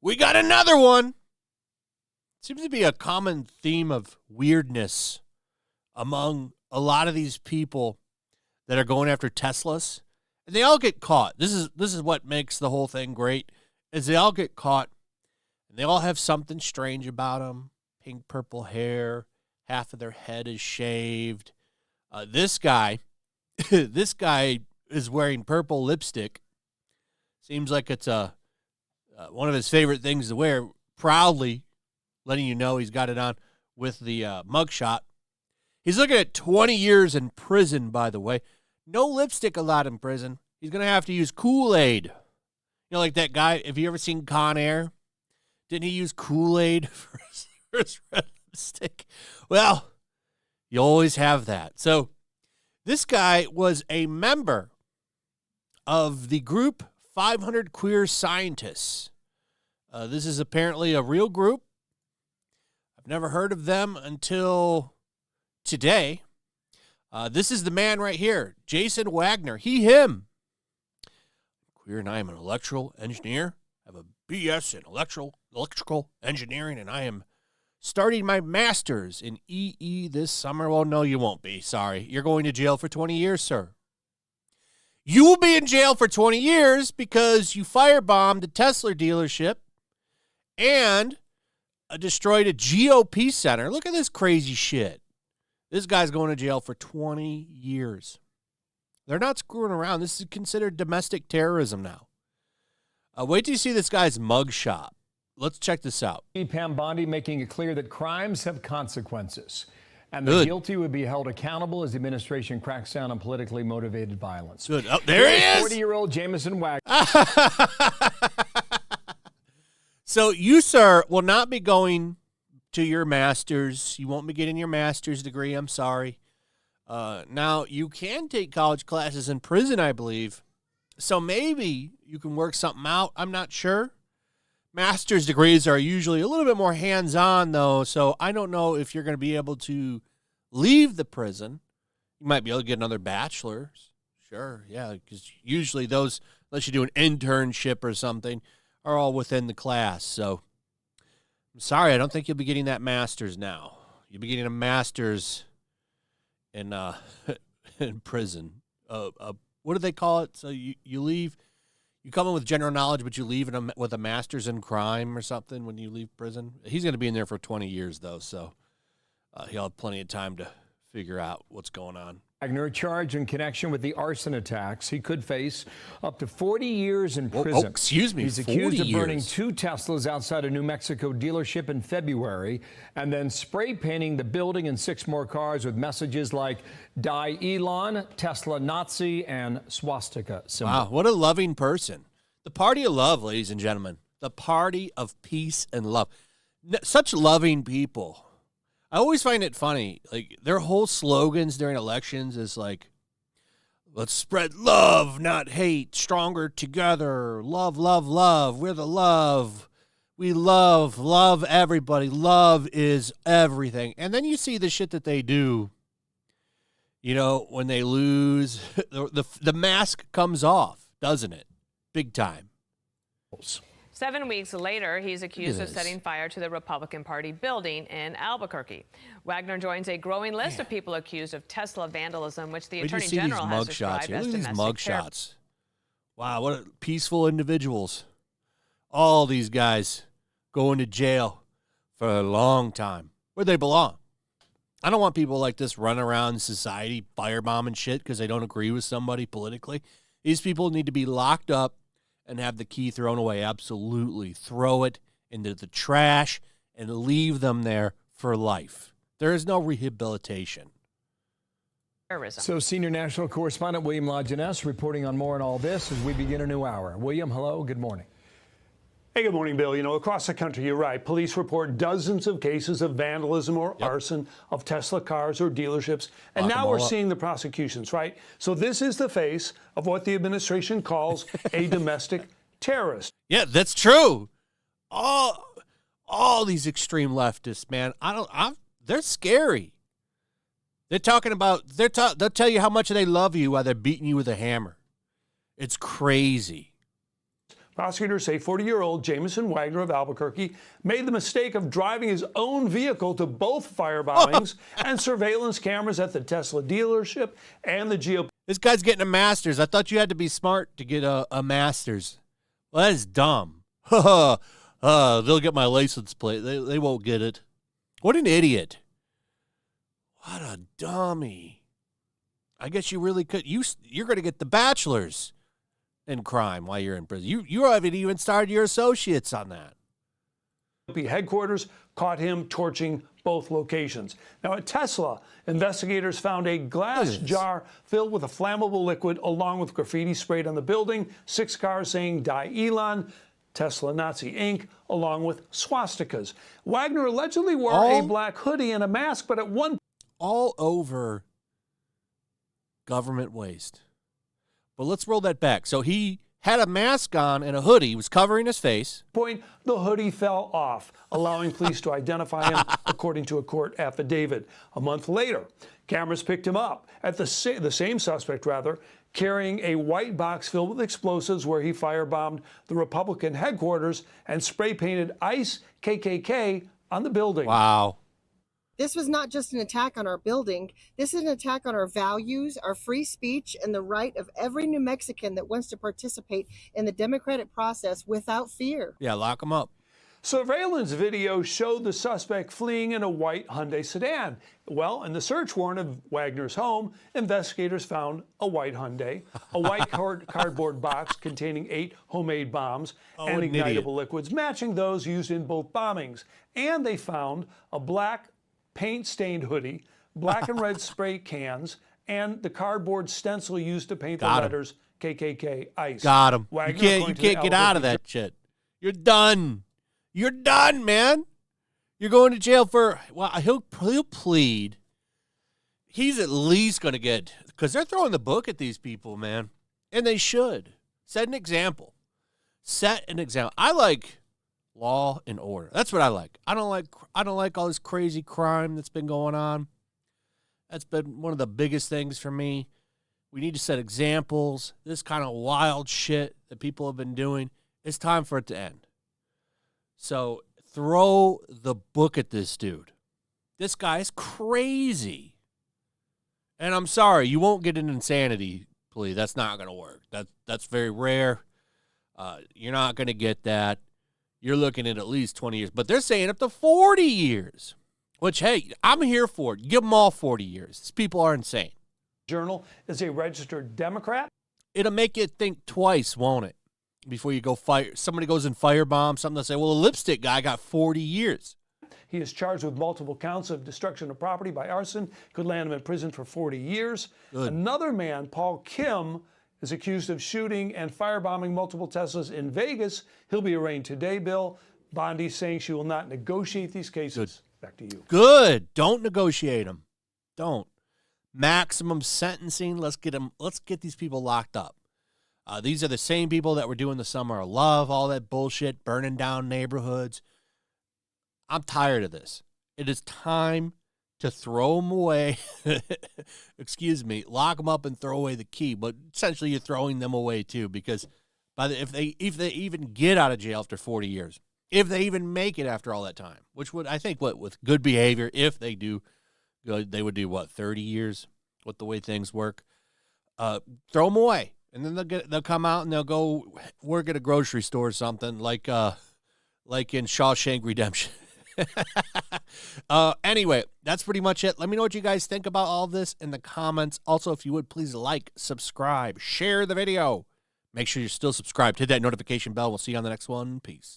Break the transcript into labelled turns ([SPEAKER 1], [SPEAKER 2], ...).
[SPEAKER 1] We got another one. Seems to be a common theme of weirdness among a lot of these people that are going after Teslas. And they all get caught. This is what makes the whole thing great, is they all get caught, and they all have something strange about them. Pink, purple hair, half of their head is shaved. This guy is wearing purple lipstick. Seems like it's one of his favorite things to wear, proudly letting you know he's got it on with the mugshot. He's looking at 20 years in prison, by the way. No lipstick allowed in prison. He's going to have to use Kool-Aid. You know, like that guy, have you ever seen Con Air? Didn't he use Kool-Aid for his red lipstick? Well, you always have that. So this guy was a member of the group 500 Queer Scientists. This is apparently a real group. I've never heard of them until today. This is the man right here, Jason Wagner. Him. Queer, and I am an electrical engineer. I have a BS in electrical engineering, and I am starting my master's in EE this summer. Well, no, you won't be. Sorry. You're going to jail for 20 years, sir. You will be in jail for 20 years because you firebombed a Tesla dealership and destroyed a GOP center. Look at this crazy shit. This guy's going to jail for 20 years. They're not screwing around. This is considered domestic terrorism now. Wait till you see this guy's mugshot. Let's check this out.
[SPEAKER 2] Pam Bondi making it clear that crimes have consequences, and the guilty would be held accountable as the administration cracks down on politically motivated violence.
[SPEAKER 1] Good. Oh, there he is.
[SPEAKER 2] 40-year-old Jameson Wagner.
[SPEAKER 1] So you, sir, will not be going to your master's. You won't be getting your master's degree. I'm sorry. Now, you can take college classes in prison, I believe. So maybe you can work something out. I'm not sure. Master's degrees are usually a little bit more hands-on, though, so I don't know if you're going to be able to leave the prison. You might be able to get another bachelor's. Sure, yeah, because usually those, unless you do an internship or something, are all within the class. So I'm sorry, I don't think you'll be getting that master's now. You'll be getting a master's in in prison. What do they call it? So you leave, you come in with general knowledge, but you leave with a master's in crime or something when you leave prison. He's going to be in there for 20 years, though, so he'll have plenty of time to figure out what's going on.
[SPEAKER 2] Wagner charged in connection with the arson attacks. He could face up to 40 years in prison.
[SPEAKER 1] Oh, excuse me,
[SPEAKER 2] He's accused of burning 2 Teslas outside a New Mexico dealership in February and then spray painting the building and 6 more cars with messages like Die Elon, Tesla Nazi, and swastika symbol.
[SPEAKER 1] Wow, what a loving person. The party of love, ladies and gentlemen. The party of peace and love. Such loving people. I always find it funny, like, their whole slogans during elections is like, let's spread love, not hate, stronger together, love, love, love, we're the love, we love everybody, love is everything. And then you see the shit that they do, you know, when they lose, the mask comes off, doesn't it? Big time.
[SPEAKER 3] 7 weeks later, he's accused of setting fire to the Republican Party building in Albuquerque. Wagner joins a growing list of people accused of Tesla vandalism, which the Attorney General has described as domestic terror.
[SPEAKER 1] Wow, what peaceful individuals. All these guys going to jail for a long time, where they belong. I don't want people like this running around society firebombing shit because they don't agree with somebody politically. These people need to be locked up and have the key thrown away. Absolutely. Throw it into the trash and leave them there for life. There is no rehabilitation.
[SPEAKER 2] So senior national correspondent William LaJeunesse reporting on more on all this as we begin a new hour. William, hello. Good morning.
[SPEAKER 4] Hey, good morning, Bill. You know, across the country, you're right. Police report dozens of cases of vandalism or arson of Tesla cars or dealerships. And now we're seeing the prosecutions, right? So this is the face of what the administration calls a domestic terrorist.
[SPEAKER 1] Yeah, that's true. All these extreme leftists, man, they're scary. They're talking about, they'll tell you how much they love you while they're beating you with a hammer. It's crazy.
[SPEAKER 4] Prosecutors say 40-year-old Jamison Wagner of Albuquerque made the mistake of driving his own vehicle to both firebombings and surveillance cameras at the Tesla dealership and the GOP.
[SPEAKER 1] This guy's getting a master's. I thought you had to be smart to get a master's. Well, that is dumb. They'll get my license plate. They won't get it. What an idiot. What a dummy. I guess you really could. You're going to get the bachelor's in crime while you're in prison. You haven't even started your associates on that.
[SPEAKER 4] Headquarters caught him torching both locations. Now at Tesla, investigators found a glass jar filled with a flammable liquid along with graffiti sprayed on the building, 6 cars saying "Die Elon," Tesla Nazi Inc., along with swastikas. Wagner allegedly wore a black hoodie and a mask, but at one
[SPEAKER 1] all over government waste. But let's roll that back. So he had a mask on and a hoodie. He was covering his face.
[SPEAKER 4] Point, the hoodie fell off, allowing police to identify him, according to a court affidavit. A month later, cameras picked him up at the same suspect, carrying a white box filled with explosives where he firebombed the Republican headquarters and spray-painted ICE KKK on the building.
[SPEAKER 1] Wow.
[SPEAKER 5] This was not just an attack on our building. This is an attack on our values, our free speech, and the right of every New Mexican that wants to participate in the democratic process without fear.
[SPEAKER 1] Yeah, lock him up.
[SPEAKER 4] Surveillance video showed the suspect fleeing in a white Hyundai sedan. Well, in the search warrant of Wagner's home, investigators found a white Hyundai, a white cardboard box containing 8 homemade bombs and ignitable liquids matching those used in both bombings. And they found a black paint-stained hoodie, black and red spray cans, and the cardboard stencil used to paint the letters KKK ICE.
[SPEAKER 1] Got him.
[SPEAKER 4] Wagner,
[SPEAKER 1] you can't get out of that shit. You're done. You're done, man. You're going to jail for, well, he'll plead. He's at least going to get, because they're throwing the book at these people, man. And they should. Set an example. Set an example. I like law and order. That's what I like. I don't like all this crazy crime that's been going on. That's been one of the biggest things for me. We need to set examples. This kind of wild shit that people have been doing, it's time for it to end. So throw the book at this dude. This guy is crazy. And I'm sorry, you won't get an insanity plea. That's not going to work. That's very rare. You're not going to get that. You're looking at least 20 years. But they're saying up to 40 years, which, hey, I'm here for it. Give them all 40 years. These people are insane.
[SPEAKER 4] Journal is a registered Democrat.
[SPEAKER 1] It'll make you think twice, won't it? Before you go fire. Somebody goes and firebomb something, they'll say, well, the lipstick guy got 40 years.
[SPEAKER 4] He is charged with multiple counts of destruction of property by arson. Could land him in prison for 40 years. Good. Another man, Paul Kim, is accused of shooting and firebombing multiple Teslas in Vegas. He'll be arraigned today, Bill. Bondi saying she will not negotiate these cases.
[SPEAKER 1] Good.
[SPEAKER 4] Back to you.
[SPEAKER 1] Good. Don't negotiate them. Don't. Maximum sentencing. Let's get these people locked up. These are the same people that were doing the Summer of Love, all that bullshit, burning down neighborhoods. I'm tired of this. It is time to throw them away. Excuse me, lock them up and throw away the key. But essentially, you're throwing them away too, because if they even get out of jail after 40 years, if they even make it after all that time, which would, I think, with good behavior, if they do good, they would do 30 years with the way things work. Throw them away, and then they'll come out and they'll go work at a grocery store or something like in Shawshank Redemption. Anyway, that's pretty much it. Let me know what you guys think about all this in the comments. Also, if you would, please like, subscribe, share the video. Make sure you're still subscribed. Hit that notification bell. We'll see you on the next one. Peace.